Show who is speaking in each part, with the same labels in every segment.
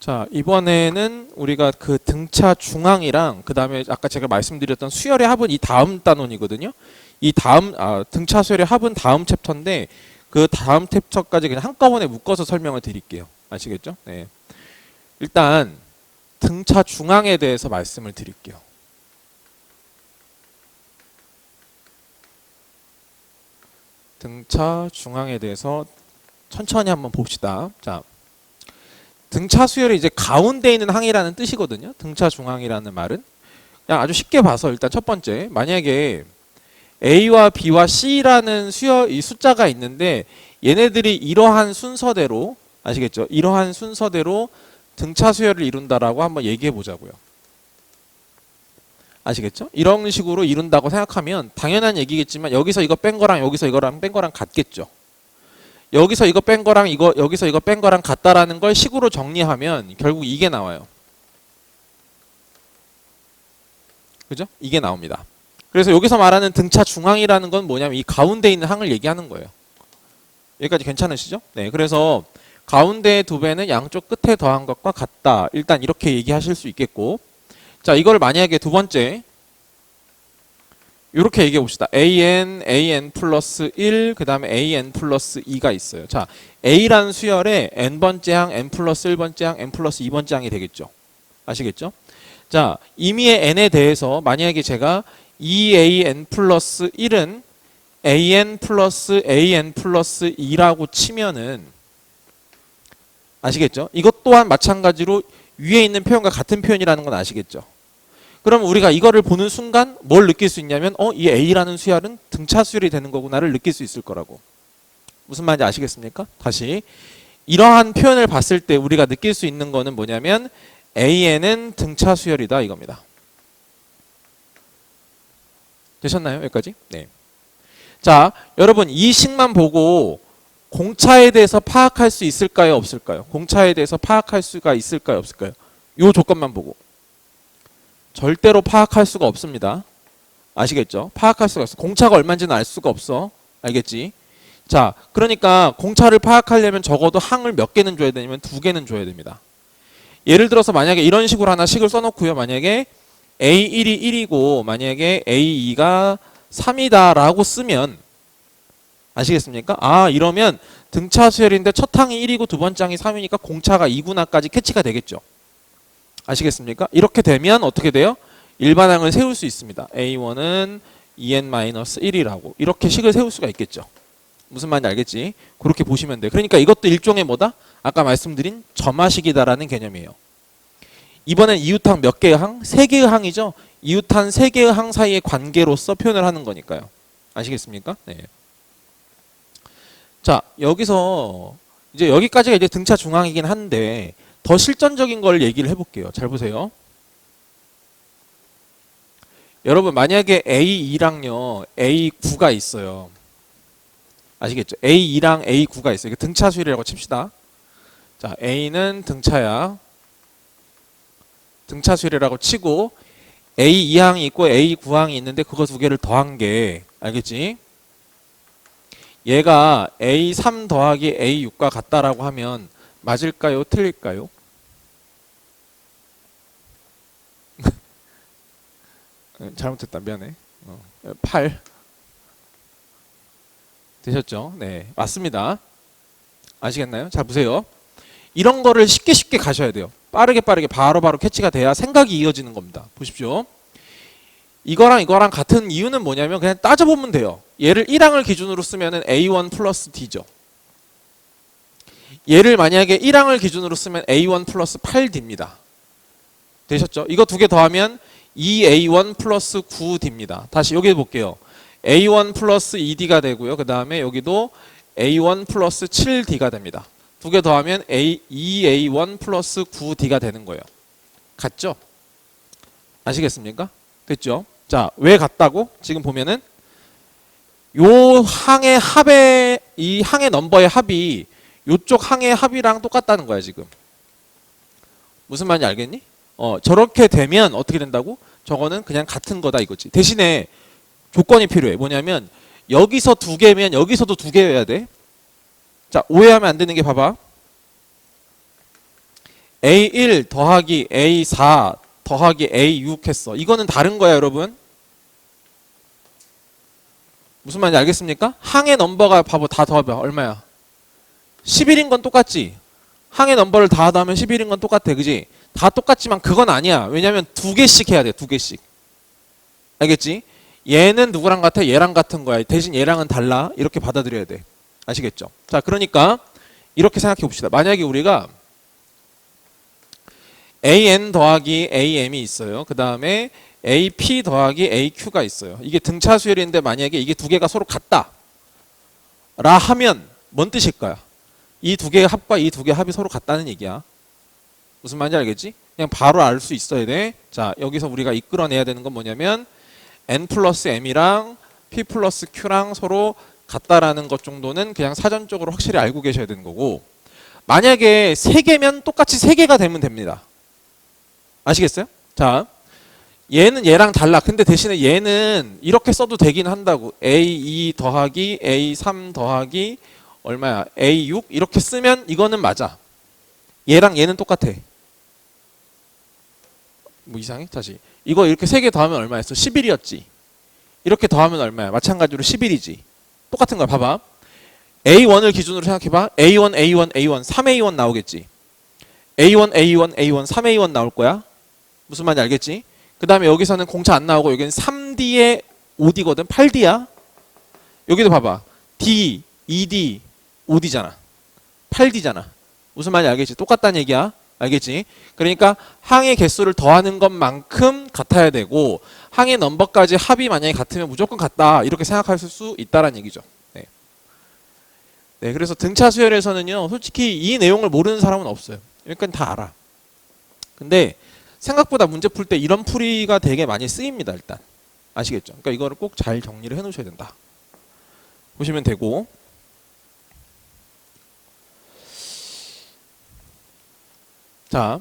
Speaker 1: 자, 이번에는 우리가 그 등차 중앙이랑 그 다음에 아까 제가 말씀드렸던 수열의 합은 이 다음 단원이거든요. 이 다음 등차 수열의 합은 다음 챕터인데 그 다음 챕터까지 그냥 한꺼번에 묶어서 설명을 드릴게요. 아시겠죠? 네. 일단 등차 중앙에 대해서 말씀을 드릴게요. 등차 중앙에 대해서 천천히 한번 봅시다. 자, 등차 수열이 이제 가운데 있는 항이라는 뜻이거든요. 등차 중앙이라는 말은 그냥 아주 쉽게 봐서 일단 첫 번째, 만약에 A와 B와 C라는 수열 이 숫자가 있는데 얘네들이 이러한 순서대로, 아시겠죠? 이러한 순서대로 등차 수열을 이룬다라고 한번 얘기해 보자고요. 아시겠죠? 이런 식으로 이룬다고 생각하면 당연한 얘기겠지만 여기서 이거 뺀 거랑 여기서 이거랑 뺀 거랑 같겠죠. 여기서 이거 뺀 거랑 여기서 이거 뺀 거랑 같다라는 걸 식으로 정리하면 결국 이게 나와요. 그죠? 이게 나옵니다. 그래서 여기서 말하는 등차 중앙이라는 건 뭐냐면 이 가운데 있는 항을 얘기하는 거예요. 여기까지 괜찮으시죠? 네, 그래서 가운데 두 배는 양쪽 끝에 더한 것과 같다. 일단 이렇게 얘기하실 수 있겠고, 자, 이걸 만약에 두 번째 이렇게 얘기해 봅시다. an 플러스 1, 그 다음에 an 플러스 2가 있어요. 자, a라는 수열에 n번째 항, n 플러스 1번째 항, n 플러스 2번째 항이 되겠죠. 아시겠죠? 자, 임의의 n에 대해서 만약에 제가 2an 플러스 1은 an 플러스 2라고 치면은 아시겠죠? 이것 또한 마찬가지로 위에 있는 표현과 같은 표현이라는 건 아시겠죠? 그럼 우리가 이거를 보는 순간 뭘 느낄 수 있냐면 이 A라는 수열은 등차 수열이 되는 거구나를 느낄 수 있을 거라고. 무슨 말인지 아시겠습니까? 다시 이러한 표현을 봤을 때 우리가 느낄 수 있는 거는 뭐냐면 AN은 등차 수열이다 이겁니다. 되셨나요? 여기까지? 네. 자, 여러분 이 식만 보고 공차에 대해서 파악할 수 있을까요? 없을까요? 공차에 대해서 파악할 수가 있을까요? 없을까요? 이 조건만 보고. 절대로 파악할 수가 없습니다. 아시겠죠? 파악할 수가 없어. 공차가 얼마인지는 알 수가 없어. 알겠지? 자, 그러니까 공차를 파악하려면 적어도 항을 몇 개는 줘야 되냐면 2개는 줘야 됩니다. 예를 들어서 만약에 이런 식으로 하나 식을 써놓고요. 만약에 A1이 1이고 만약에 A2가 3이다 라고 쓰면 아시겠습니까? 아, 이러면 등차 수열인데 첫 항이 1이고 두 번째 항이 3이니까 공차가 2구나까지 캐치가 되겠죠. 아시겠습니까? 이렇게 되면 어떻게 돼요? 일반항을 세울 수 있습니다. A1은 2n-1이라고 이렇게 식을 세울 수가 있겠죠. 무슨 말인지 알겠지? 그렇게 보시면 돼요. 그러니까 이것도 일종의 뭐다? 아까 말씀드린 점화식이다라는 개념이에요. 이번엔 이웃항 몇 개의 항? 3개의 항이죠. 이웃항 3개의 항 사이의 관계로서 표현을 하는 거니까요. 아시겠습니까? 네. 자, 여기서 이제 여기까지가 이제 등차 중앙이긴 한데 더 실전적인 걸 얘기를 해볼게요. 잘 보세요. 여러분 만약에 A2랑요 A9가 있어요. 아시겠죠? A2랑 A9가 있어요. 등차 수열이라고 칩시다. 자, A는 등차야. 등차 수열이라고 치고 A2항이 있고 A9항이 있는데 그거 두 개를 더한 게 알겠지? 얘가 A3 더하기 A6과 같다라고 하면 맞을까요? 틀릴까요? 잘못했다. 미안해. 8 되셨죠? 네, 맞습니다. 아시겠나요? 자, 보세요. 이런 거를 쉽게 가셔야 돼요. 빠르게 바로 캐치가 돼야 생각이 이어지는 겁니다. 보십시오. 이거랑 같은 이유는 뭐냐면 그냥 따져보면 돼요. 얘를 1항을 기준으로 쓰면은 A1 플러스 D죠. 얘를 만약에 1항을 기준으로 쓰면 A1 플러스 8D입니다. 되셨죠? 이거 두 개 더하면 2A1 플러스 9D입니다. 다시 여기 볼게요. A1 플러스 2D가 되고요. 그 다음에 여기도 A1 플러스 7D가 됩니다. 두 개 더하면 2A1 플러스 9D가 되는 거예요. 같죠? 아시겠습니까? 됐죠? 자, 왜 같다고? 지금 보면은 요 항의 합의 이 항의 넘버의 합이 요쪽 항의 합이랑 똑같다는 거야 지금. 무슨 말인지 알겠니? 저렇게 되면 어떻게 된다고? 저거는 그냥 같은 거다 이거지. 대신에 조건이 필요해. 뭐냐면 여기서 2개면 여기서도 2개여야 돼. 자, 오해하면 안 되는 게 봐봐. A1 더하기 A4 더하기 A6 했어. 이거는 다른 거야, 여러분. 무슨 말인지 알겠습니까? 항의 넘버가 바보 다 더하면 얼마야? 11인 건 똑같지? 항의 넘버를 다 더하면 11인 건 똑같아, 그지? 다 똑같지만 그건 아니야. 왜냐면 두 개씩 해야 돼, 두 개씩. 알겠지? 얘는 누구랑 같아? 얘랑 같은 거야. 대신 얘랑은 달라. 이렇게 받아들여야 돼. 아시겠죠? 자, 그러니까 이렇게 생각해 봅시다. 만약에 우리가 AN 더하기 AM이 있어요. 그 다음에 AP 더하기 AQ가 있어요. 이게 등차 수열인데 만약에 이게 두 개가 서로 같다 라 하면 뭔 뜻일까요? 이 두 개의 합과 이 두 개의 합이 서로 같다는 얘기야. 무슨 말인지 알겠지? 그냥 바로 알 수 있어야 돼. 자, 여기서 우리가 이끌어내야 되는 건 뭐냐면 N 플러스 M이랑 P 플러스 Q랑 서로 같다라는 것 정도는 그냥 사전적으로 확실히 알고 계셔야 되는 거고, 만약에 세 개면 똑같이 세 개가 되면 됩니다. 아시겠어요? 자, 얘는 얘랑 달라. 근데 대신에 얘는 이렇게 써도 되긴 한다고. A2 더하기 A3 더하기 얼마야? A6 이렇게 쓰면 이거는 맞아. 얘랑 얘는 똑같아. 뭐 이상해? 다시. 이거 이렇게 세 개 더하면 얼마였어? 11이었지. 이렇게 더하면 얼마야? 마찬가지로 11이지. 똑같은 거야. 봐봐. A1을 기준으로 생각해봐. A1, A1, A1, 3A1 나오겠지. A1, A1, A1, 3A1 나올 거야. 무슨 말인지 알겠지? 그 다음에 여기서는 공차 안 나오고 여기는 3D에 5D거든. 8D야. 여기도 봐봐. D, 2D, 5D잖아. 8D잖아. 무슨 말인지 알겠지? 똑같다는 얘기야. 알겠지? 그러니까 항의 개수를 더하는 것만큼 같아야 되고, 항의 넘버까지 합이 만약에 같으면 무조건 같다. 이렇게 생각할 수 있다는 얘기죠. 네. 네, 그래서 등차 수열에서는요, 솔직히 이 내용을 모르는 사람은 없어요. 그러니까 다 알아. 근데 생각보다 문제 풀 때 이런 풀이가 되게 많이 쓰입니다. 일단 아시겠죠? 그러니까 이거를 꼭 잘 정리를 해놓으셔야 된다. 보시면 되고, 자,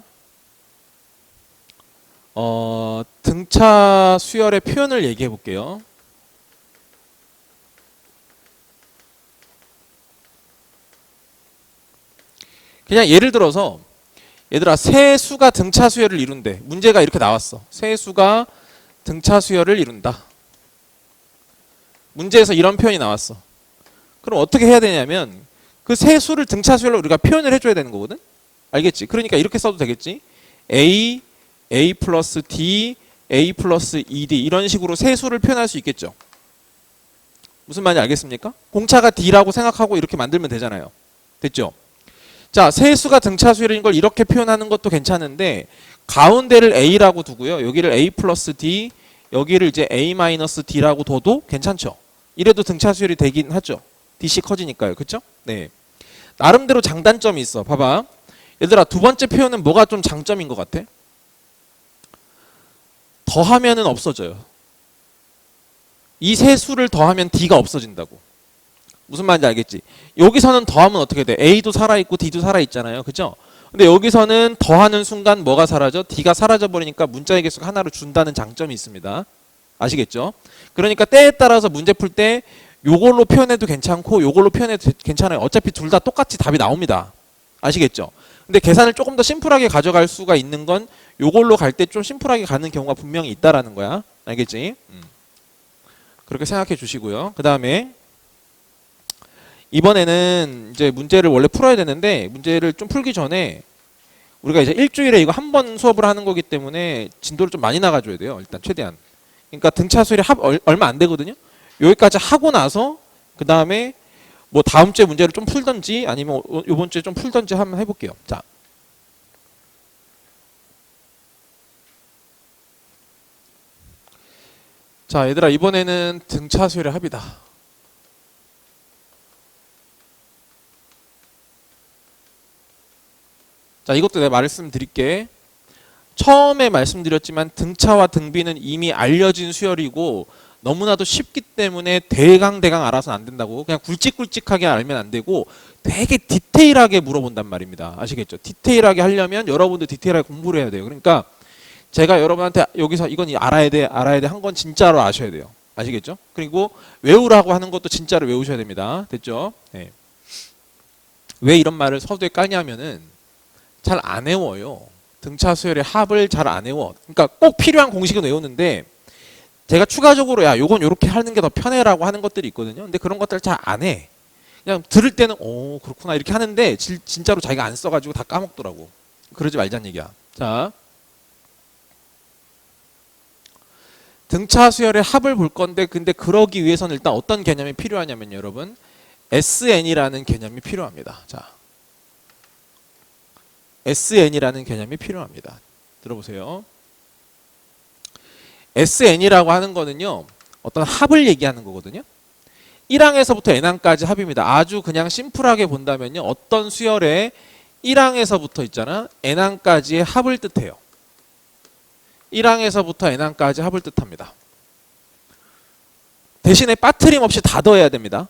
Speaker 1: 등차 수열의 표현을 얘기해 볼게요. 그냥 예를 들어서, 얘들아, 세 수가 등차 수열을 이룬대. 문제가 이렇게 나왔어. 세 수가 등차 수열을 이룬다. 문제에서 이런 표현이 나왔어. 그럼 어떻게 해야 되냐면 그 세 수를 등차 수열로 우리가 표현을 해줘야 되는 거거든. 알겠지? 그러니까 이렇게 써도 되겠지. A, A 플러스 D, A 플러스 2D 이런 식으로 세 수를 표현할 수 있겠죠. 무슨 말인지 알겠습니까? 공차가 D라고 생각하고 이렇게 만들면 되잖아요. 됐죠? 자, 세 수가 등차 수열인 걸 이렇게 표현하는 것도 괜찮은데, 가운데를 A라고 두고요. 여기를 A 플러스 D, 여기를 이제 A 마이너스 D라고 둬도 괜찮죠. 이래도 등차 수열이 되긴 하죠. DC 커지니까요. 그쵸? 네. 나름대로 장단점이 있어. 봐봐. 얘들아, 두 번째 표현은 뭐가 좀 장점인 것 같아? 더하면은 없어져요. 이 세 수를 더하면 D가 없어진다고. 무슨 말인지 알겠지? 여기서는 더하면 어떻게 돼? A도 살아있고 D도 살아있잖아요. 그죠? 근데 여기서는 더하는 순간 뭐가 사라져? D가 사라져버리니까 문자의 개수가 하나로 준다는 장점이 있습니다. 아시겠죠? 그러니까 때에 따라서 문제 풀 때 요걸로 표현해도 괜찮고 요걸로 표현해도 괜찮아요. 어차피 둘 다 똑같이 답이 나옵니다. 아시겠죠? 근데 계산을 조금 더 심플하게 가져갈 수가 있는 건 요걸로 갈 때 좀 심플하게 가는 경우가 분명히 있다라는 거야. 알겠지? 그렇게 생각해 주시고요. 그 다음에 이번에는 이제 문제를 원래 풀어야 되는데, 문제를 좀 풀기 전에 우리가 이제 일주일에 이거 한 번 수업을 하는 거기 때문에 진도를 좀 많이 나가줘야 돼요. 일단 최대한. 그러니까 등차 수열이 얼마 안 되거든요. 여기까지 하고 나서 그 다음에 뭐 다음 주에 문제를 좀 풀던지 아니면 이번 주에 좀 풀던지 한번 해볼게요. 자, 자 얘들아, 이번에는 등차 수열의 합이다. 자, 이것도 내가 말씀드릴게. 처음에 말씀드렸지만 등차와 등비는 이미 알려진 수열이고 너무나도 쉽기 때문에 대강 알아서는 안 된다고. 그냥 굵직굵직하게 알면 안 되고 되게 디테일하게 물어본단 말입니다. 아시겠죠? 디테일하게 하려면 여러분들 디테일하게 공부를 해야 돼요. 그러니까 제가 여러분한테 여기서 이건 알아야 돼 한 건 진짜로 아셔야 돼요. 아시겠죠? 그리고 외우라고 하는 것도 진짜로 외우셔야 됩니다. 됐죠? 네. 왜 이런 말을 서두에 까냐면은, 잘 안 외워요. 등차 수열의 합을 잘 안 외워. 그러니까 꼭 필요한 공식은 외우는데 제가 추가적으로 야 요건 요렇게 하는 게 더 편해라고 하는 것들이 있거든요. 근데 그런 것들 잘 안 해. 그냥 들을 때는 오 그렇구나 이렇게 하는데 진짜로 자기가 안 써가지고 다 까먹더라고. 그러지 말자는 얘기야. 자, 등차 수열의 합을 볼 건데 근데 그러기 위해서는 일단 어떤 개념이 필요하냐면 여러분 SN이라는 개념이 필요합니다. 자, SN이라는 개념이 필요합니다. 들어보세요. SN이라고 하는 거는요. 어떤 합을 얘기하는 거거든요. 1항에서부터 n항까지 합입니다. 아주 그냥 심플하게 본다면요. 어떤 수열의 1항에서부터 있잖아. n항까지의 합을 뜻해요. 1항에서부터 n항까지 합을 뜻합니다. 대신에 빠트림 없이 다 더해야 됩니다.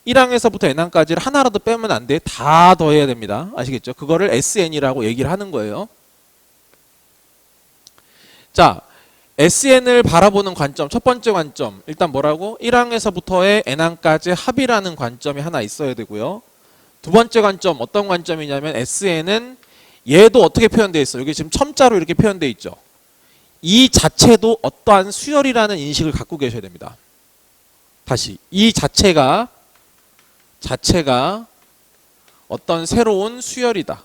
Speaker 1: 1항에서부터 n항까지를 하나라도 빼면 안 돼. 다 더해야 됩니다. 아시겠죠? 그거를 SN이라고 얘기를 하는 거예요. 자, SN을 바라보는 관점, 첫 번째 관점. 일단 뭐라고? 1항에서부터의 n항까지 합이라는 관점이 하나 있어야 되고요. 두 번째 관점, 어떤 관점이냐면 SN은 얘도 어떻게 표현되어 있어? 여기 지금 첨자로 이렇게 표현되어 있죠. 이 자체도 어떠한 수열이라는 인식을 갖고 계셔야 됩니다. 다시 이 자체가 어떤 새로운 수열이다.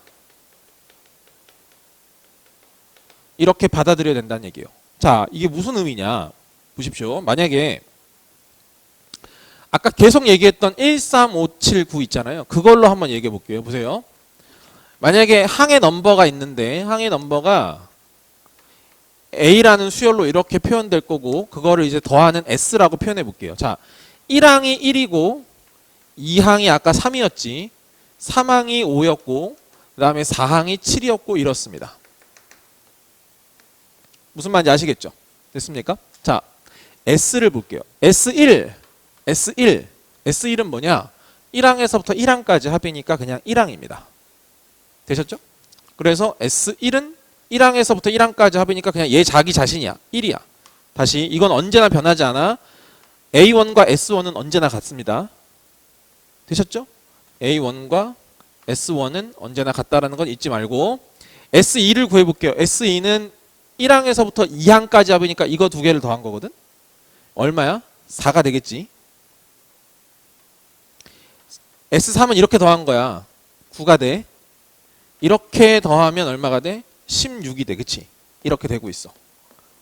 Speaker 1: 이렇게 받아들여야 된다는 얘기예요. 자, 이게 무슨 의미냐? 보십시오. 만약에 아까 계속 얘기했던 13579 있잖아요. 그걸로 한번 얘기해 볼게요. 보세요. 만약에 항의 넘버가 있는데 항의 넘버가 A라는 수열로 이렇게 표현될 거고 그거를 이제 더하는 S라고 표현해 볼게요. 자, 1항이 1이고 2항이 아까 3이었지. 3항이 5였고 그 다음에 4항이 7이었고 이렇습니다. 무슨 말인지 아시겠죠? 됐습니까? 자, S를 볼게요. S1은 뭐냐? 1항에서부터 1항까지 합이니까 그냥 1항입니다. 되셨죠? 그래서 S1은 1항에서부터 1항까지 합이니까 그냥 얘 자기 자신이야. 1이야. 다시 이건 언제나 변하지 않아. A1과 S1은 언제나 같습니다. 되셨죠? A1과 S1은 언제나 같다라는 건 잊지 말고 S2를 구해볼게요. S2는 1항에서부터 2항까지 합이니까 이거 두 개를 더한 거거든. 얼마야? 4가 되겠지. S3은 이렇게 더한 거야. 9가 돼. 이렇게 더하면 얼마가 돼? 16이 돼. 그치? 이렇게 되고 있어.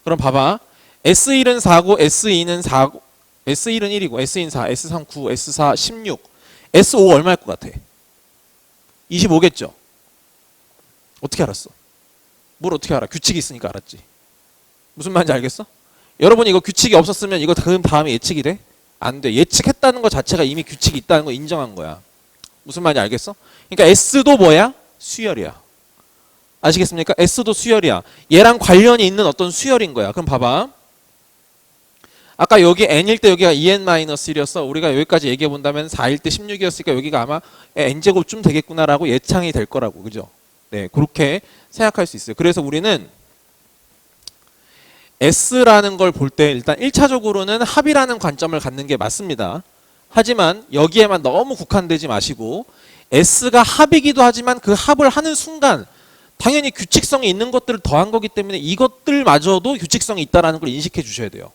Speaker 1: 그럼 봐봐. S1은 4고 S2는 4고 S1은 1이고 S2는 4, S3 9, S4 16 S5 얼마일 것 같아? 25겠죠? 어떻게 알았어? 뭘 어떻게 알아? 규칙이 있으니까 알았지. 무슨 말인지 알겠어? 여러분이 이거 규칙이 없었으면 이거 그 다음에 예측이 돼? 안 돼. 예측했다는 것 자체가 이미 규칙이 있다는 거 인정한 거야. 무슨 말인지 알겠어? 그러니까 S도 뭐야? 수열이야. 아시겠습니까? S도 수열이야. 얘랑 관련이 있는 어떤 수열인 거야. 그럼 봐봐. 아까 여기 n일 때 여기가 2n-1이었어. 우리가 여기까지 얘기해 본다면 4일 때 16이었으니까 여기가 아마 n제곱쯤 되겠구나라고 예상이 될 거라고. 그죠? 네, 그렇게 생각할 수 있어요. 그래서 우리는 S라는 걸 볼 때 일단 1차적으로는 합이라는 관점을 갖는 게 맞습니다. 하지만 여기에만 너무 국한되지 마시고 S가 합이기도 하지만 그 합을 하는 순간 당연히 규칙성이 있는 것들을 더한 거기 때문에 이것들마저도 규칙성이 있다는 걸 인식해 주셔야 돼요.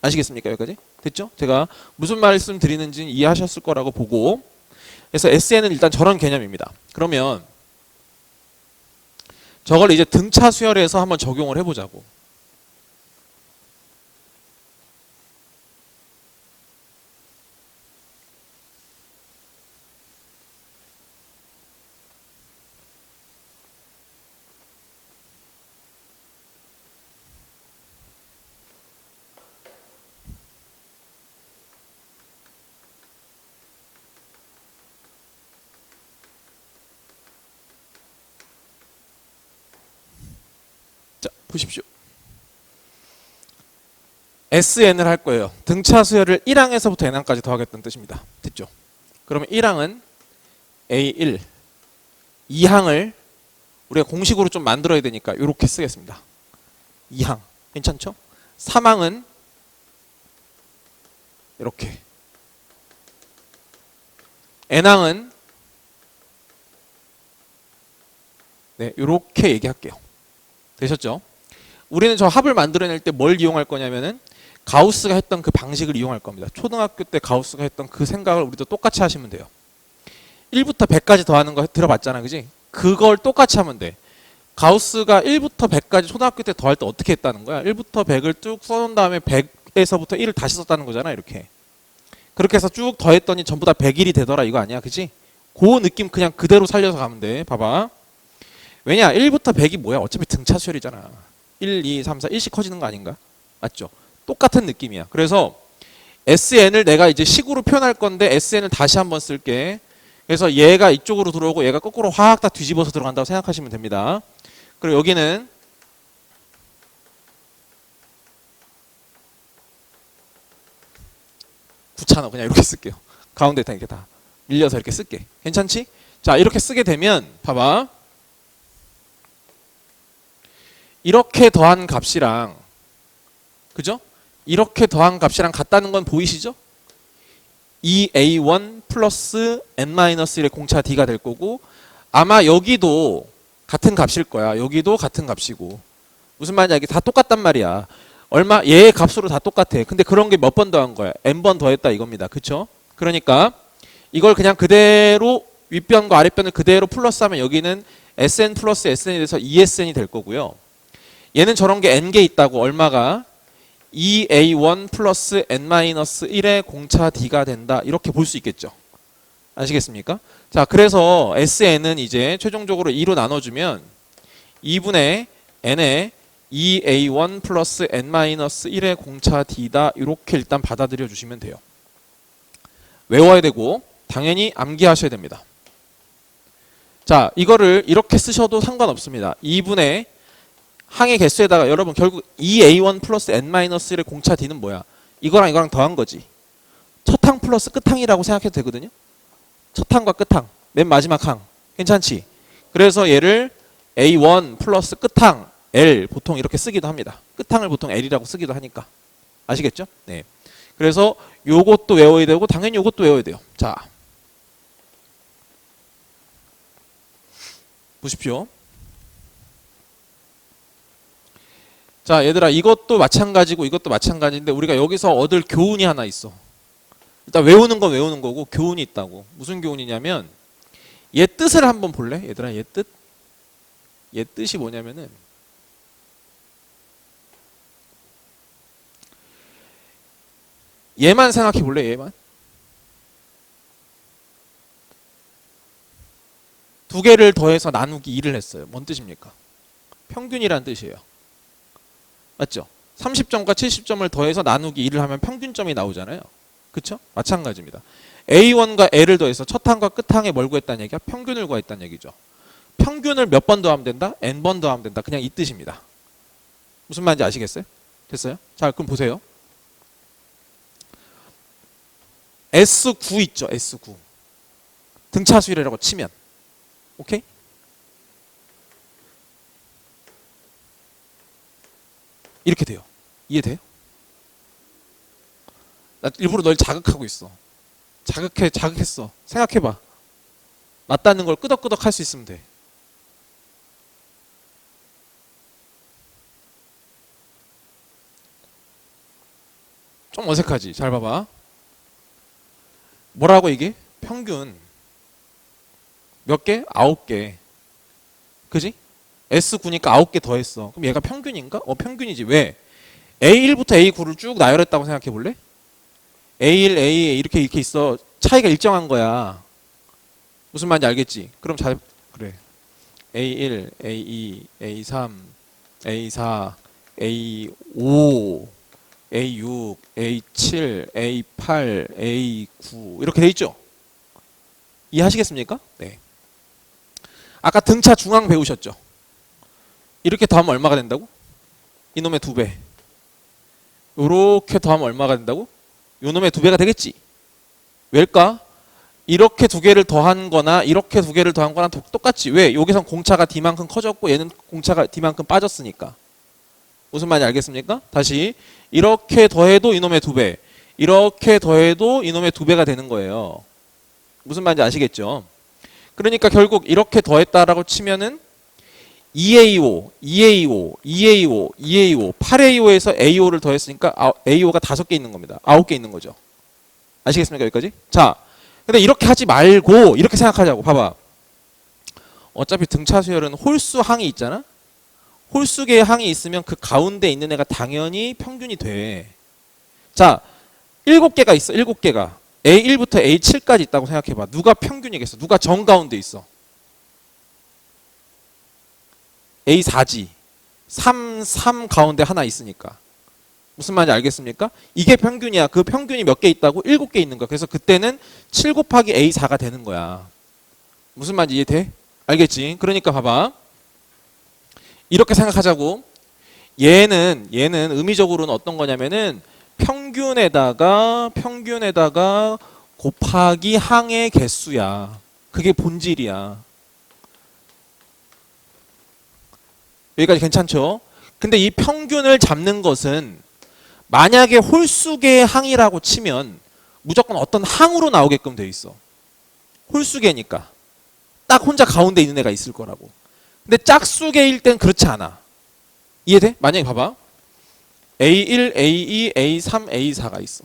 Speaker 1: 아시겠습니까? 여기까지? 됐죠? 제가 무슨 말씀 드리는지 이해하셨을 거라고 보고 그래서 SN은 일단 저런 개념입니다. 그러면 저걸 이제 등차 수열에서 한번 적용을 해보자고. 자, 보십시오. SN을 할 거예요. 등차 수열을 1항에서부터 n항까지 더하겠다는 뜻입니다. 됐죠? 그러면 1항은 A1, 2항을 우리가 공식으로 좀 만들어야 되니까 이렇게 쓰겠습니다. 2항. 괜찮죠? 3항은 이렇게. n항은 네, 이렇게 얘기할게요. 되셨죠? 우리는 저 합을 만들어낼 때 뭘 이용할 거냐면은 가우스가 했던 그 방식을 이용할 겁니다. 초등학교 때 가우스가 했던 그 생각을 우리도 똑같이 하시면 돼요. 1부터 100까지 더하는 거 들어봤잖아, 그지? 그걸 똑같이 하면 돼. 가우스가 1부터 100까지 초등학교 때 더할 때 어떻게 했다는 거야? 1부터 100을 쭉 써놓은 다음에 100에서부터 1을 다시 썼다는 거잖아, 이렇게. 그렇게 해서 쭉 더했더니 전부 다 100일이 되더라, 이거 아니야, 그지? 그 느낌 그냥 그대로 살려서 가면 돼. 봐봐. 왜냐? 1부터 100이 뭐야? 어차피 등차 수열이잖아. 1, 2, 3, 4, 1씩 커지는 거 아닌가? 맞죠? 똑같은 느낌이야. 그래서 SN을 내가 이제 식으로 표현할 건데 SN을 다시 한번 쓸게. 그래서 얘가 이쪽으로 들어오고 얘가 거꾸로 확 다 뒤집어서 들어간다고 생각하시면 됩니다. 그리고 여기는 귀찮아. 그냥 이렇게 쓸게요. 가운데다 이렇게 다 밀려서 이렇게 쓸게. 괜찮지? 자, 이렇게 쓰게 되면 봐봐. 이렇게 더한 값이랑 그죠? 이렇게 더한 값이랑 같다는 건 보이시죠? 2a1 플러스 n-1의 공차 d가 될 거고 아마 여기도 같은 값일 거야. 여기도 같은 값이고 무슨 말인지 알겠지? 다 똑같단 말이야. 얼마 얘의 값으로 다 똑같아. 근데 그런 게 몇 번 더한 거야? n번 더했다 이겁니다. 그쵸? 그러니까 이걸 그냥 그대로 윗변과 아랫변을 그대로 플러스하면 여기는 sn 플러스 sn이 돼서 2sn이 될 거고요. 얘는 저런 게 n개 있다고 얼마가 2a1 플러스 n-1의 공차 d가 된다. 이렇게 볼 수 있겠죠. 아시겠습니까? 자, 그래서 sn은 이제 최종적으로 2로 나눠주면 2분의 n에 2a1 플러스 n-1의 공차 d다. 이렇게 일단 받아들여 주시면 돼요. 외워야 되고 당연히 암기하셔야 됩니다. 자, 이거를 이렇게 쓰셔도 상관없습니다. 2분의 항의 개수에다가 여러분 결국 2a1 플러스 n-1의 공차 d는 뭐야? 이거랑 더한 거지. 첫 항 플러스 끝 항이라고 생각해도 되거든요. 첫 항과 끝 항, 맨 마지막 항. 괜찮지? 그래서 얘를 a1 플러스 끝 항 l 보통 이렇게 쓰기도 합니다. 끝 항을 보통 l이라고 쓰기도 하니까. 아시겠죠? 네. 그래서 요것도 외워야 되고 당연히 요것도 외워야 돼요. 자, 보십시오. 자, 얘들아, 이것도 마찬가지고 이것도 마찬가지인데 우리가 여기서 얻을 교훈이 하나 있어. 일단 외우는 건 외우는 거고 교훈이 있다고. 무슨 교훈이냐면 얘 뜻을 한번 볼래? 얘들아, 얘 뜻? 얘 뜻이 뭐냐면은 얘만 생각해 볼래? 얘만? 두 개를 더해서 나누기 2를 했어요. 뭔 뜻입니까? 평균이란 뜻이에요. 맞죠? 30점과 70점을 더해서 나누기 2를 하면 평균점이 나오잖아요. 그쵸? 마찬가지입니다. A1과 L을 더해서 첫 항과 끝 항에 뭘 구했다는 얘기야? 평균을 구했다는 얘기죠. 평균을 몇 번 더하면 된다? N번 더하면 된다. 그냥 이 뜻입니다. 무슨 말인지 아시겠어요? 됐어요? 자, 그럼 보세요. S9 있죠? S9. 등차수열이라고 치면. 오케이? 이렇게 돼요. 이해돼요? 나 일부러 널 자극하고 있어. 자극했어. 생각해봐. 맞다는 걸 끄덕끄덕 할 수 있으면 돼. 좀 어색하지? 잘 봐봐. 뭐라고 이게? 평균. 몇 개? 9개. 그지? S9니까 9개 더했어. 그럼 얘가 평균인가? 평균이지. 왜? A1부터 A9를 쭉 나열했다고 생각해 볼래? A1, A 이렇게 있어. 차이가 일정한 거야. 무슨 말인지 알겠지? 그럼 그래. A1, A2, A3, A4, A5, A6, A7, A8, A9 이렇게 돼 있죠? 이해하시겠습니까? 네. 아까 등차 중앙 배우셨죠? 이렇게 더하면 얼마가 된다고? 이놈의 2배. 요렇게 더하면 얼마가 된다고? 요놈의 2배가 되겠지? 왜일까? 이렇게 두 개를 더한 거나 이렇게 두 개를 더한 거랑 똑같지. 왜? 여기선 공차가 D만큼 커졌고 얘는 공차가 D만큼 빠졌으니까. 무슨 말인지 알겠습니까? 다시 이렇게 더해도 이놈의 2배, 이렇게 더해도 이놈의 2배가 되는 거예요. 무슨 말인지 아시겠죠? 그러니까 결국 이렇게 더했다라고 치면은 2AO, 2AO, 2AO, 2AO, 8AO에서 AO를 더했으니까 AO가 5개 있는 겁니다. 9개 있는 거죠. 아시겠습니까? 여기까지? 자, 근데 이렇게 하지 말고 이렇게 생각하자고. 봐봐. 어차피 등차 수열은 홀수 항이 있잖아. 홀수 개의 항이 있으면 그 가운데 있는 애가 당연히 평균이 돼. 자, 7개가 있어. 7개가. A1부터 A7까지 있다고 생각해봐. 누가 평균이겠어? 누가 정가운데 있어? A4지. 3 가운데 하나 있으니까. 무슨 말인지 알겠습니까? 이게 평균이야. 그 평균이 몇 개 있다고? 7개 있는 거야. 그래서 그때는 7 곱하기 A4가 되는 거야. 무슨 말인지 이해돼? 알겠지? 그러니까 봐봐. 이렇게 생각하자고. 얘는 의미적으로는 어떤 거냐면은 평균에다가 곱하기 항의 개수야. 그게 본질이야. 여기까지 괜찮죠? 근데 이 평균을 잡는 것은 만약에 홀수계의 항이라고 치면 무조건 어떤 항으로 나오게끔 돼 있어. 홀수계니까. 딱 혼자 가운데 있는 애가 있을 거라고. 근데 짝수계일 땐 그렇지 않아. 이해돼? 만약에 봐봐. A1, A2, A3, A4가 있어.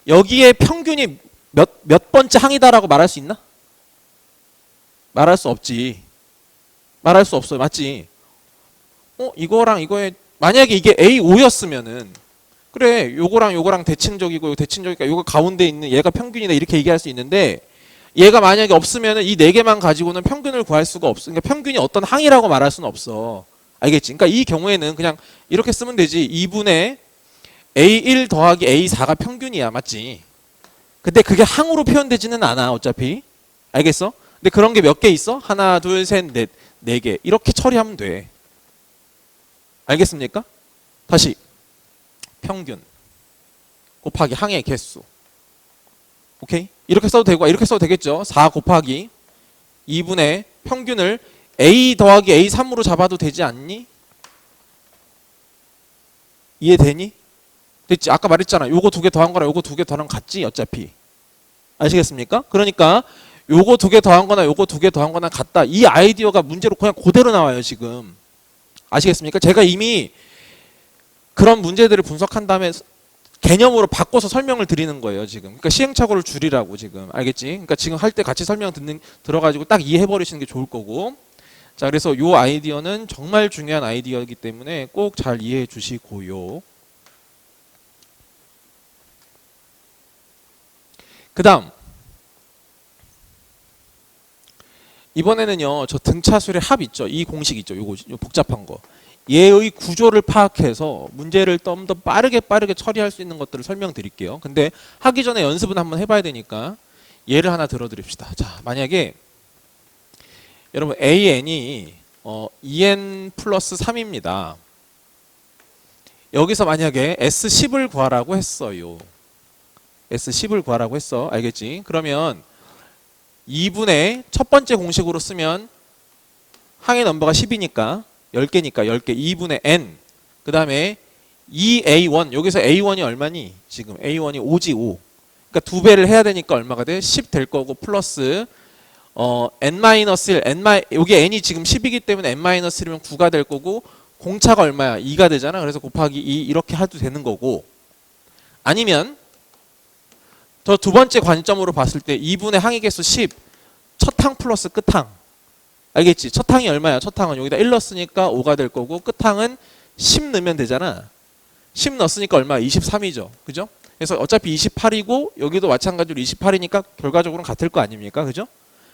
Speaker 1: 여기에 평균이 몇 번째 항이다라고 말할 수 있나? 말할 수 없지. 말할 수 없어요. 맞지? 이거랑 이거에 만약에 이게 A5였으면은 그래 요거랑 대칭적이고 대칭적이니까 요거 가운데 있는 얘가 평균이다 이렇게 얘기할 수 있는데 얘가 만약에 없으면은 이 4개만 가지고는 평균을 구할 수가 없어. 그러니까 평균이 어떤 항이라고 말할 수는 없어. 알겠지? 그러니까 이 경우에는 그냥 이렇게 쓰면 되지. 2분의 A1 더하기 A4가 평균이야. 맞지? 근데 그게 항으로 표현되지는 않아. 어차피. 알겠어? 근데 그런 게 몇 개 있어? 하나, 둘, 셋, 넷. 4개. 이렇게 처리하면 돼. 알겠습니까? 다시. 평균. 곱하기 항의 개수. 오케이? 이렇게 써도 되고, 이렇게 써도 되겠죠? 4 곱하기 2분의 평균을 A 더하기 A3으로 잡아도 되지 않니? 이해되니? 됐지? 아까 말했잖아. 요거 2개 더한 거랑 요거 2개 더한 건 같지? 어차피. 아시겠습니까? 그러니까 요거 2개 더한 거나 요거 2개 더한 거나 같다. 이 아이디어가 문제로 그냥 그대로 나와요, 지금. 아시겠습니까? 제가 이미 그런 문제들을 분석한 다음에 개념으로 바꿔서 설명을 드리는 거예요, 지금. 그러니까 시행착오를 줄이라고 지금. 알겠지? 그러니까 지금 할 때 같이 설명 들어가지고 딱 이해해 버리시는 게 좋을 거고. 자, 그래서 요 아이디어는 정말 중요한 아이디어이기 때문에 꼭 잘 이해해 주시고요. 그 다음. 이번에는요, 저 등차술의 합 있죠? 이 공식 있죠? 요거 복잡한 거. 얘의 구조를 파악해서 문제를 좀 더 빠르게 처리할 수 있는 것들을 설명드릴게요. 근데 하기 전에 연습은 한번 해봐야 되니까 예를 하나 들어드립시다. 자, 만약에 여러분 AN이 2N 플러스 3입니다. 여기서 만약에 S10을 구하라고 했어요. S10을 구하라고 했어. 알겠지? 그러면 2분의 첫 번째 공식으로 쓰면 항의 넘버가 10이니까 10개니까 10개 2분의 n 그 다음에 2a1 여기서 a1이 얼마니? 지금 a1이 5지 5 그러니까 2배를 해야 되니까 얼마가 돼? 10 될 거고 플러스 n-1 여기 n이 지금 10이기 때문에 n-1이면 9가 될 거고 공차가 얼마야? 2가 되잖아. 그래서 곱하기 2 이렇게 해도 되는 거고 아니면 더 두 번째 관점으로 봤을 때 2분의 항의 개수 10 첫 항 플러스 끝 항 알겠지? 첫 항이 얼마야? 첫 항은 여기다 1 넣었으니까 5가 될 거고 끝 항은 10 넣으면 되잖아. 10 넣었으니까 얼마야? 23이죠. 그죠? 그래서 어차피 28이고 여기도 마찬가지로 28이니까 결과적으로는 같을 거 아닙니까? 그죠?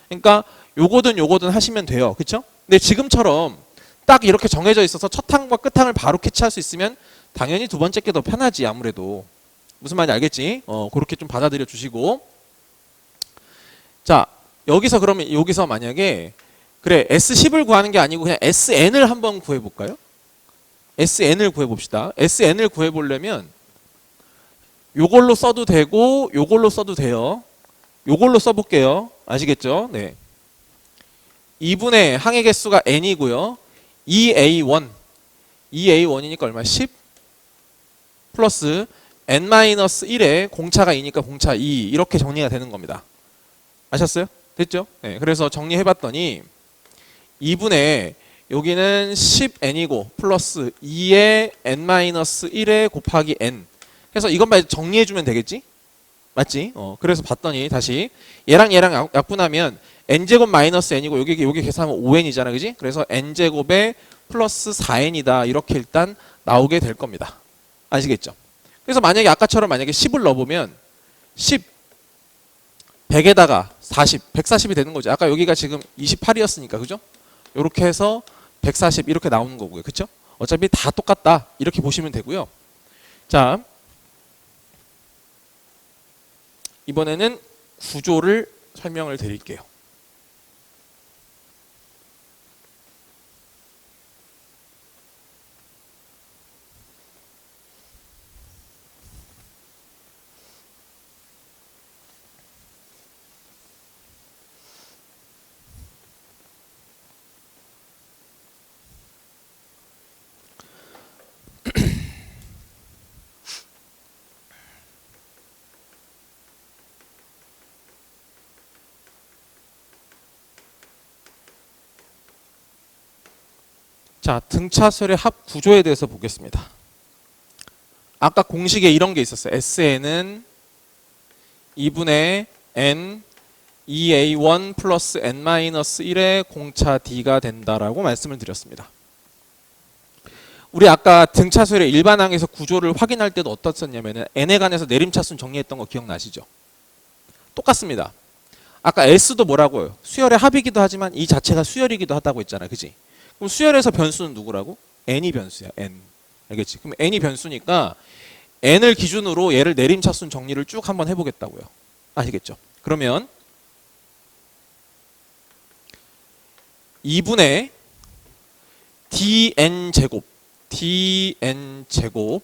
Speaker 1: 그러니까 요거든 하시면 돼요. 그쵸? 근데 지금처럼 딱 이렇게 정해져 있어서 첫 항과 끝 항을 바로 캐치할 수 있으면 당연히 두 번째 게 더 편하지 아무래도. 무슨 말인지 알겠지? 그렇게 좀 받아들여 주시고. 자, 여기서 만약에 그래 S10을 구하는 게 아니고 그냥 SN을 한번 구해볼까요? SN을 구해봅시다. SN을 구해보려면 요걸로 써도 되고 요걸로 써도 돼요. 요걸로 써볼게요. 아시겠죠? 네. 2분의 항의 개수가 n이고요. 2a1이니까 얼마? 10 플러스 n-1에 공차가 2니까 공차 2 이렇게 정리가 되는 겁니다. 아셨어요? 됐죠? 네. 그래서 정리해봤더니 2분의 여기는 10n이고 플러스 2의 n-1에 곱하기 n 해서 이것만 정리해주면 되겠지? 맞지? 그래서 봤더니 다시 얘랑 약분하면 n제곱 마이너스 n이고 여기 계산하면 5n이잖아. 그지? 그래서 n제곱에 플러스 4n이다. 이렇게 일단 나오게 될 겁니다. 아시겠죠? 그래서 만약에 아까처럼 만약에 10을 넣어보면 10 100에다가 40, 140이 되는 거죠. 아까 여기가 지금 28이었으니까 그죠? 이렇게 해서 140 이렇게 나오는 거고요. 그쵸? 어차피 다 똑같다. 이렇게 보시면 되고요. 자, 이번에는 구조를 설명을 드릴게요. 자, 등차수열의 합 구조에 대해서 보겠습니다. 아까 공식에 이런 게 있었어요. SN은 2분의 N 2A1 플러스 N-1의 공차 D가 된다라고 말씀을 드렸습니다. 우리 아까 등차수열의 일반항에서 구조를 확인할 때도 어떻었냐면 N에 관해서 내림차순 정리했던 거 기억나시죠? 똑같습니다. 아까 S도 뭐라고요? 수열의 합이기도 하지만 이 자체가 수열이기도 하다고 했잖아. 그지? 그럼 수열에서 변수는 누구라고? n이 변수야. n. 알겠지? 그럼 n이 변수니까 n을 기준으로 얘를 내림차순 정리를 쭉 한번 해보겠다고요. 아시겠죠? 그러면 2분의 dn제곱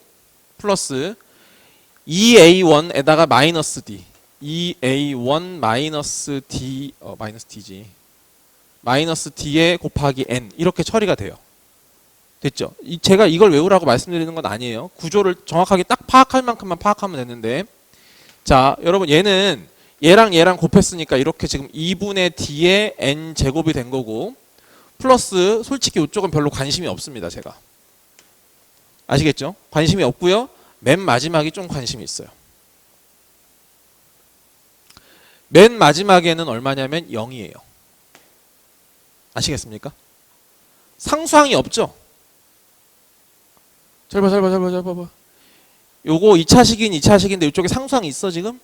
Speaker 1: 플러스 2a1에다가 마이너스 d 2a1 마이너스 d 마이너스 d지 마이너스 d에 곱하기 n 이렇게 처리가 돼요. 됐죠? 제가 이걸 외우라고 말씀드리는 건 아니에요. 구조를 정확하게 딱 파악할 만큼만 파악하면 되는데, 자 여러분 얘는 얘랑 곱했으니까 이렇게 지금 2분의 d에 n 제곱이 된 거고 플러스 솔직히 이쪽은 별로 관심이 없습니다. 제가 아시겠죠? 관심이 없고요. 맨 마지막이 좀 관심이 있어요. 맨 마지막에는 얼마냐면 0이에요. 아시겠습니까? 상수항이 없죠? 잘 봐. 요거 2차식인 2차식인데 이쪽에 상수항이 있어 지금?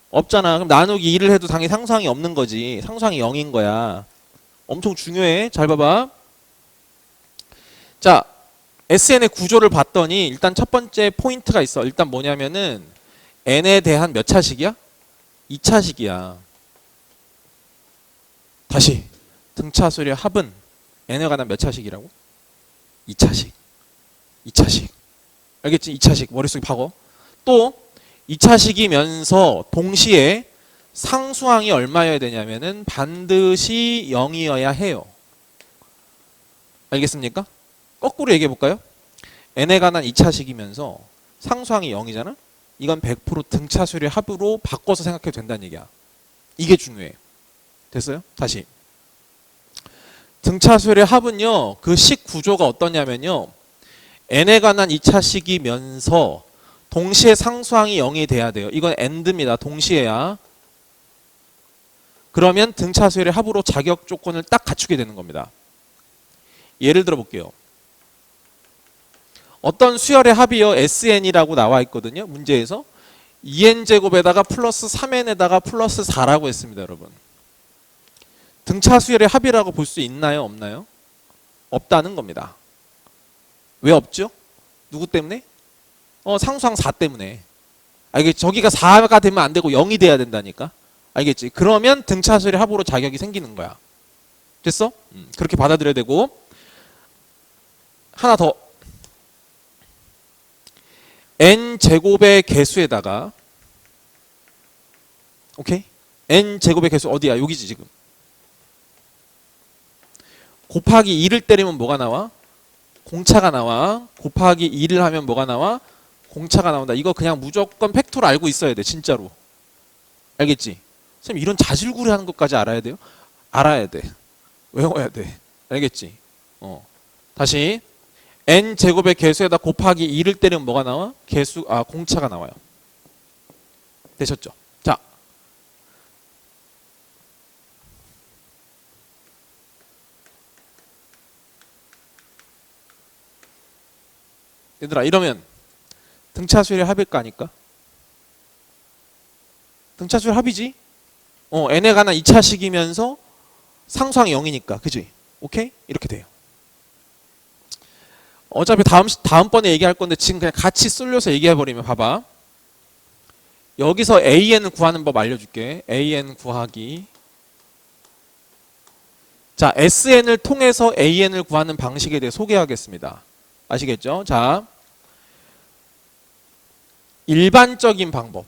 Speaker 1: 없잖아. 그럼 나누기 2를 해도 당연히 상수항이 없는 거지. 상수항이 0인 거야. 엄청 중요해. 잘 봐봐. 자, SN의 구조를 봤더니 일단 첫 번째 포인트가 있어. 일단 뭐냐면은 N에 대한 몇 차식이야? 2차식이야. 다시. 등차수열의 합은 n에 관한 몇 차식이라고? 2차식. 알겠지? 2차식. 머릿속에 박어. 또 2차식이면서 동시에 상수항이 얼마여야 되냐면은 반드시 0이어야 해요. 알겠습니까? 거꾸로 얘기해 볼까요? n에 관한 2차식이면서 상수항이 0이잖아? 이건 100% 등차수열의 합으로 바꿔서 생각해도 된다는 얘기야. 이게 중요해. 됐어요? 다시. 등차수열의 합은요. 그 식 구조가 어떠냐면요. n에 관한 2차식이면서 동시에 상수항이 0이 돼야 돼요. 이건 AND입니다. 동시에야. 그러면 등차수열의 합으로 자격 조건을 딱 갖추게 되는 겁니다. 예를 들어 볼게요. 어떤 수열의 합이요. SN이라고 나와 있거든요. 문제에서. 2n제곱에다가 플러스 3n에다가 플러스 4라고 했습니다. 여러분. 등차수열의 합이라고 볼 수 있나요? 없나요? 없다는 겁니다. 왜 없죠? 누구 때문에? 상수항 4 때문에. 알겠지? 저기가 4가 되면 안 되고 0이 돼야 된다니까. 알겠지? 그러면 등차수열의 합으로 자격이 생기는 거야. 됐어? 그렇게 받아들여야 되고. 하나 더. n제곱의 개수에다가 오케이? n제곱의 개수 어디야? 여기지 지금. 곱하기 2를 때리면 뭐가 나와? 공차가 나와. 곱하기 2를 하면 뭐가 나와? 공차가 나온다. 이거 그냥 무조건 팩토로 알고 있어야 돼. 진짜로. 알겠지? 선생님 이런 자질구레 하는 것까지 알아야 돼요? 알아야 돼. 외워야 돼. 알겠지? 다시 n 제곱의 개수에다 곱하기 2를 때리면 뭐가 나와? 공차가 나와요. 되셨죠? 자, 얘들아 이러면 등차수열의 합일까 아닐까? 등차수열 합이지? n에 관한 2차식이면서 상수항이 0이니까 그지? 오케이? 이렇게 돼요. 어차피 다음번에 얘기할 건데 지금 그냥 같이 쏠려서 얘기해버리면 봐봐. 여기서 AN 구하는 법 알려줄게. AN 구하기. 자, SN을 통해서 AN을 구하는 방식에 대해 소개하겠습니다. 아시겠죠? 자, 일반적인 방법.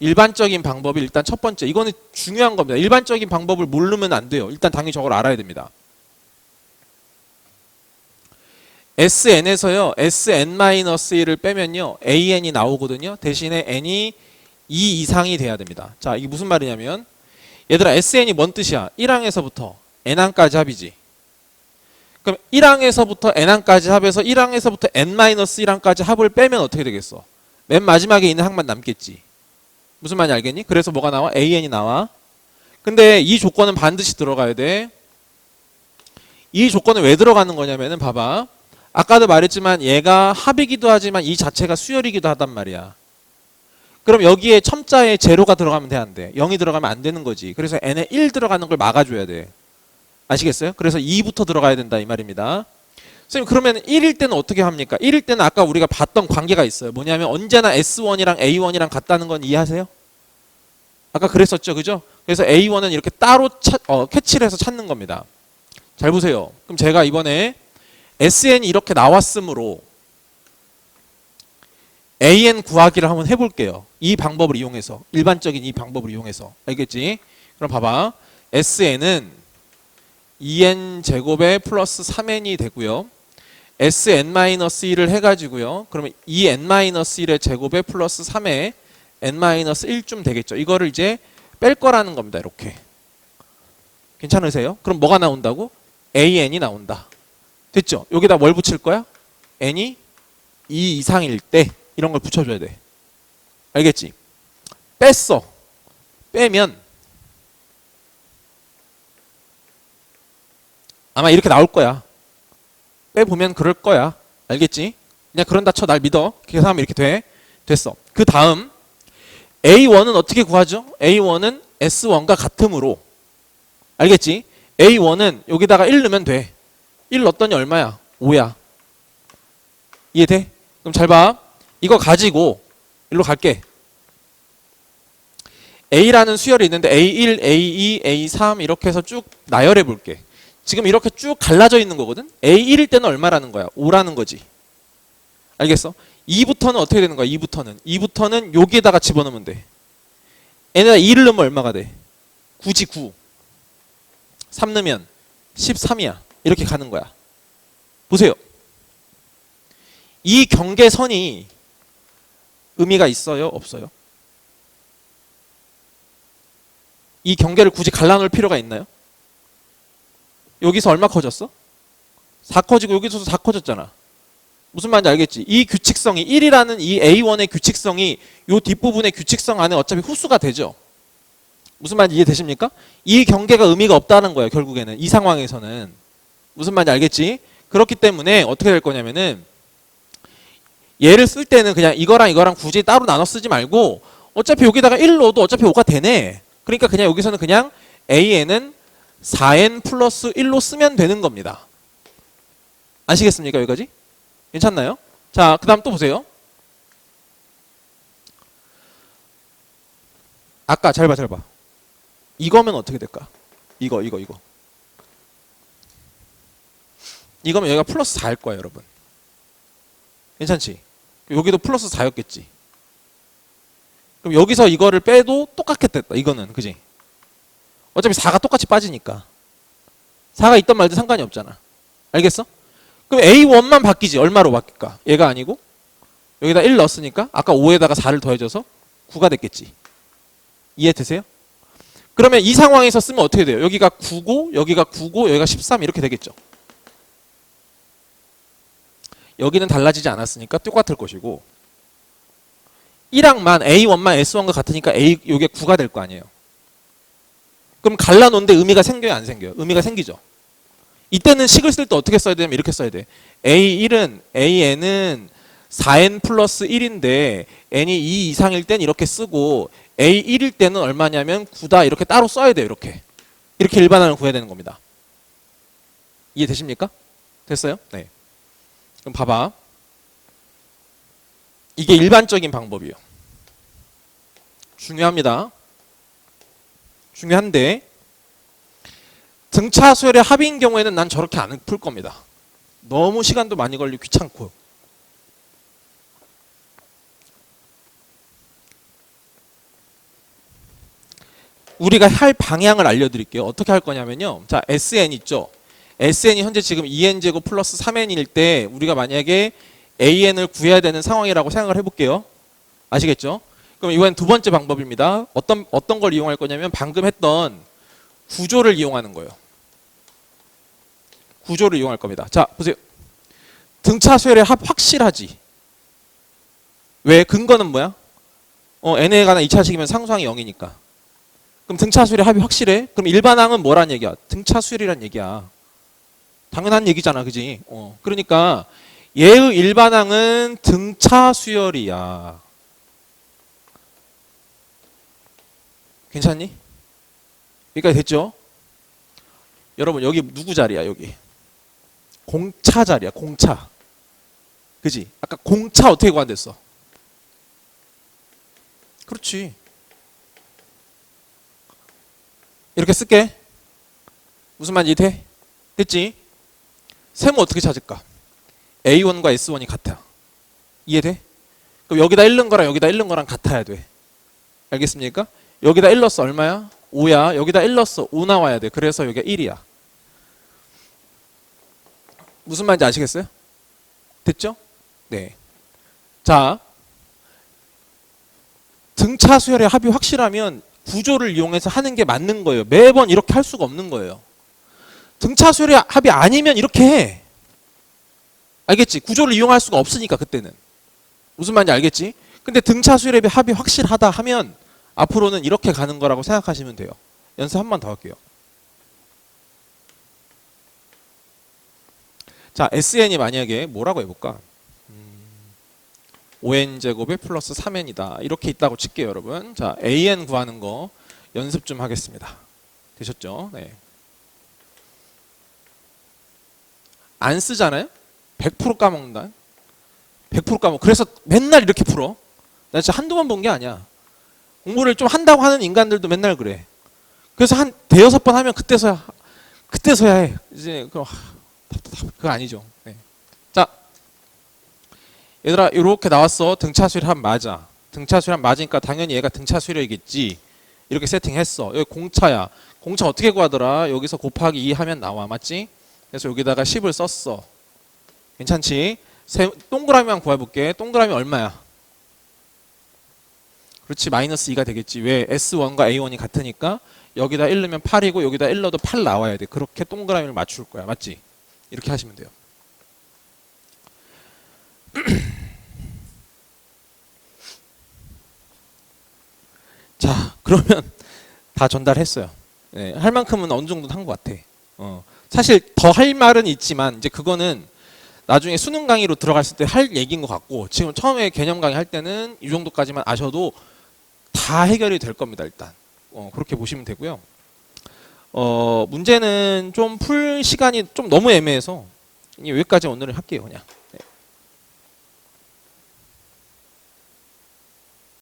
Speaker 1: 일반적인 방법이 일단 첫 번째. 이거는 중요한 겁니다. 일반적인 방법을 모르면 안 돼요. 일단 당연히 저걸 알아야 됩니다. SN에서요. SN-1을 빼면요. AN이 나오거든요. 대신에 N이 2 이상이 돼야 됩니다. 자, 이게 무슨 말이냐면 얘들아 SN이 뭔 뜻이야? 1항에서부터 N항까지 합이지. 그럼 1항에서부터 N항까지 합에서 1항에서부터 N-1항까지 합을 빼면 어떻게 되겠어? 맨 마지막에 있는 항만 남겠지. 무슨 말인지 알겠니? 그래서 뭐가 나와? AN이 나와. 근데 이 조건은 반드시 들어가야 돼. 이 조건은 왜 들어가는 거냐면은 봐봐. 아까도 말했지만 얘가 합이기도 하지만 이 자체가 수열이기도 하단 말이야. 그럼 여기에 첨자에 제로가 들어가면 돼, 안 돼? 0이 들어가면 안 되는 거지. 그래서 n에 1 들어가는 걸 막아줘야 돼. 아시겠어요? 그래서 2부터 들어가야 된다 이 말입니다. 선생님 그러면 1일 때는 어떻게 합니까? 1일 때는 아까 우리가 봤던 관계가 있어요. 뭐냐면 언제나 S1이랑 A1이랑 같다는 건 이해하세요? 아까 그랬었죠, 그죠? 그래서 A1은 이렇게 따로 캐치를 해서 찾는 겁니다. 잘 보세요. 그럼 제가 이번에 SN이 이렇게 나왔으므로 AN 구하기를 한번 해볼게요. 이 방법을 이용해서. 일반적인 이 방법을 이용해서. 알겠지? 그럼 봐봐. SN은 2n 제곱에 플러스 3n이 되고요. SN-1을 해가지고요. 그러면 2n-1의 제곱에 플러스 3에 n-1쯤 되겠죠. 이거를 이제 뺄 거라는 겁니다. 이렇게. 괜찮으세요? 그럼 뭐가 나온다고? AN이 나온다. 됐죠? 여기다 뭘 붙일 거야? n이 2 이상일 때 이런 걸 붙여줘야 돼. 알겠지? 뺐어. 빼면 아마 이렇게 나올 거야. 빼보면 그럴 거야. 알겠지? 그냥 그런다 쳐. 날 믿어. 계산하면 이렇게 돼. 됐어. 그 다음 A1은 어떻게 구하죠? A1은 S1과 같으므로 알겠지? A1은 여기다가 1 넣으면 돼. 1 넣었더니 얼마야? 5야. 이해돼? 그럼 잘 봐. 이거 가지고 일로 갈게. A라는 수열이 있는데 A1, A2, A3 이렇게 해서 쭉 나열해 볼게. 지금 이렇게 쭉 갈라져 있는 거거든? A1일 때는 얼마라는 거야? 5라는 거지. 알겠어? 2부터는 어떻게 되는 거야? 2부터는 여기에다가 집어넣으면 돼. 얘네가 2를 넣으면 얼마가 돼? 9지 9. 3 넣으면 13이야. 이렇게 가는 거야. 보세요. 이 경계선이 의미가 있어요? 없어요? 이 경계를 굳이 갈라놓을 필요가 있나요? 여기서 얼마 커졌어? 4 커지고 여기서도 4 커졌잖아. 무슨 말인지 알겠지? 이 규칙성이 1이라는 이 A1의 규칙성이 이 뒷부분의 규칙성 안에 어차피 흡수가 되죠. 무슨 말인지 이해되십니까? 이 경계가 의미가 없다는 거예요. 결국에는 이 상황에서는. 무슨 말인지 알겠지? 그렇기 때문에 어떻게 될 거냐면은 얘를 쓸 때는 그냥 이거랑 이거랑 굳이 따로 나눠 쓰지 말고 어차피 여기다가 1 넣어도 어차피 5가 되네. 그러니까 그냥 여기서는 그냥 AN은 4n 플러스 1로 쓰면 되는 겁니다. 아시겠습니까? 여기까지? 괜찮나요? 자, 그 다음 또 보세요. 아까 잘 봐. 이거면 어떻게 될까? 이거. 이거면 여기가 플러스 4일 거야, 여러분. 괜찮지? 여기도 플러스 4였겠지. 그럼 여기서 이거를 빼도 똑같겠다. 이거는. 그지? 어차피 4가 똑같이 빠지니까. 4가 있던 말도 상관이 없잖아. 알겠어? 그럼 A1만 바뀌지. 얼마로 바뀔까? 얘가 아니고 여기다 1 넣었으니까 아까 5에다가 4를 더해줘서 9가 됐겠지. 이해되세요? 그러면 이 상황에서 쓰면 어떻게 돼요? 여기가 9고 여기가 9고 여기가 13 이렇게 되겠죠. 여기는 달라지지 않았으니까 똑같을 것이고 1항만 A1만 S1과 같으니까 요게 9가 될 거 아니에요. 그럼 갈라놓은데 의미가 생겨요, 안 생겨요? 의미가 생기죠. 이때는 식을 쓸 때 어떻게 써야 되냐면 이렇게 써야 돼. AN은 4n 플러스 1인데 n이 2 이상일 땐 이렇게 쓰고 A1일 때는 얼마냐면 9다 이렇게 따로 써야 돼요. 이렇게 일반항을 구해야 되는 겁니다. 이해되십니까? 됐어요? 네. 그럼 봐봐. 이게 일반적인 방법이에요. 중요합니다. 중요한데 등차 수열의 합인 경우에는 난 저렇게 안 풀 겁니다. 너무 시간도 많이 걸리고 귀찮고. 우리가 할 방향을 알려드릴게요. 어떻게 할 거냐면요. 자, SN 있죠. SN이 현재 지금 2n제곱 플러스 3n일 때 우리가 만약에 AN을 구해야 되는 상황이라고 생각을 해볼게요. 아시겠죠? 그럼 이번엔 두 번째 방법입니다. 어떤 걸 이용할 거냐면 방금 했던 구조를 이용하는 거예요. 구조를 이용할 겁니다. 자, 보세요. 등차 수열의 합 확실하지. 왜? 근거는 뭐야? n에 관한 2차식이면 상수항이 0이니까. 그럼 등차 수열의 합이 확실해? 그럼 일반항은 뭐란 얘기야? 등차 수열이란 얘기야. 당연한 얘기잖아, 그지? 그러니까 얘의 일반항은 등차 수열이야. 괜찮니? 여기까지 됐죠? 여러분 여기 누구 자리야? 여기 공차 자리야. 공차. 그지? 아까 공차 어떻게 구한댔어? 그렇지. 이렇게 쓸게. 무슨 말인지 돼? 됐지? 세모 어떻게 찾을까? A1과 S1이 같아. 이해돼? 그럼 여기다 1 넣은 거랑 여기다 1 넣은 거랑 같아야 돼. 알겠습니까? 여기다 1 넣었어. 얼마야? 5야. 여기다 1 넣었어. 5 나와야 돼. 그래서 여기가 1이야. 무슨 말인지 아시겠어요? 됐죠? 네. 자, 등차 수열의 합이 확실하면 구조를 이용해서 하는 게 맞는 거예요. 매번 이렇게 할 수가 없는 거예요. 등차 수열의 합이 아니면 이렇게 해. 알겠지? 구조를 이용할 수가 없으니까 그때는. 무슨 말인지 알겠지? 근데 등차 수열의 합이 확실하다 하면 앞으로는 이렇게 가는 거라고 생각하시면 돼요. 연습 한 번 더 할게요. 자, SN이 만약에 뭐라고 해볼까? 5n제곱에 플러스 3n이다. 이렇게 있다고 칠게요, 여러분. 자, AN 구하는 거 연습 좀 하겠습니다. 되셨죠? 네. 안 쓰잖아요? 100% 까먹는다. 100% 까먹. 그래서 맨날 이렇게 풀어. 나 진짜 한두 번 본 게 아니야. 공부를 좀 한다고 하는 인간들도 맨날 그래. 그래서 한 대여섯 번 하면 그때서야 해. 이제 그거 아니죠. 네. 자, 얘들아 이렇게 나왔어. 등차 수열합 맞아. 등차 수열합 맞으니까 당연히 얘가 등차 수열이겠지. 이렇게 세팅했어. 여기 공차야. 공차 어떻게 구하더라? 여기서 곱하기 2 하면 나와. 맞지? 그래서 여기다가 10을 썼어. 괜찮지? 동그라미만 구해볼게. 동그라미 얼마야? 그렇지, 마이너스 2가 되겠지. 왜? S1과 A1이 같으니까 여기다 1 넣으면 8이고 여기다 1 넣어도 8 나와야 돼. 그렇게 동그라미를 맞출 거야. 맞지? 이렇게 하시면 돼요. 자, 그러면 다 전달했어요. 네, 할 만큼은 어느 정도는 한 것 같아. 사실 더 할 말은 있지만 이제 그거는 나중에 수능 강의로 들어갔을 때 할 얘기인 것 같고 지금 처음에 개념 강의 할 때는 이 정도까지만 아셔도 다 해결이 될 겁니다. 일단 그렇게 보시면 되고요. 문제는 좀 풀 시간이 좀 너무 애매해서 여기까지 오늘은 할게요. 그냥.